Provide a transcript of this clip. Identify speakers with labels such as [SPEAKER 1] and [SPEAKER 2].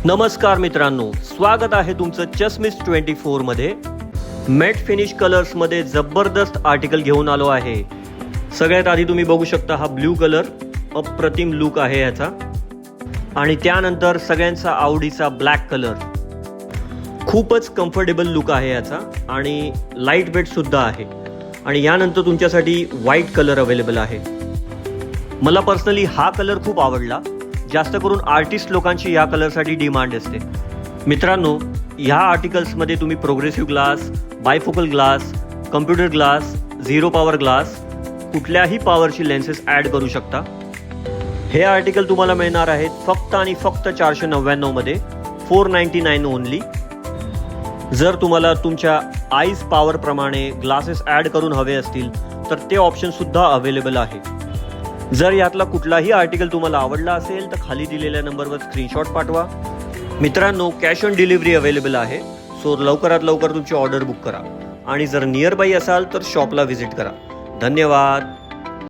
[SPEAKER 1] नमस्कार मित्रांनो, स्वागत आहे तुमचं चष्मिस 24 मध्ये। मॅट फिनिश कलर्स मध्ये जबरदस्त आर्टिकल घेऊन आलो आहे। सगळ्यात आधी तुम्ही बघू शकता हा ब्लू कलर, अप्रतिम लुक आहे याचा। आणि त्यानंतर सगळ्यांचा आवडीचा ब्लॅक कलर, खूपच कम्फर्टेबल लुक आहे याचा आणि लाईट वेट सुद्धा आहे। आणि यानंतर तुमच्यासाठी व्हाईट कलर अवेलेबल आहे। मला पर्सनली हा कलर खूप आवडला, जास्त करून आर्टिस्ट लोकांची या कलरसाठी डिमांड असते। मित्रांनो, ह्या आर्टिकल्समध्ये तुम्ही progressive glass, bifocal glass, computer glass, zero power glass, कुठल्याही पॉवरची लेन्सेस ॲड करू शकता। हे आर्टिकल तुम्हाला मिळणार आहेत फक्त आणि फक्त 499 मध्ये, 499 ओनली। जर तुम्हाला तुमच्या आईज पॉवर प्रमाणे ग्लासेस ॲड करून हवे असतील तर ते ऑप्शन सुद्धा अवेलेबल आहे। जर यातला कुठलाही आर्टिकल तुम्हाला आवडला असेल तर खाली दिलेल्या नंबरवर स्क्रीनशॉट पाठवा। मित्रांनो, कॅश ऑन डिलिव्हरी अवेलेबल आहे, सो लवकरात लवकर तुमची ऑर्डर बुक करा। आणि जर नियर बाय असाल तर शॉपला व्हिजिट करा। धन्यवाद।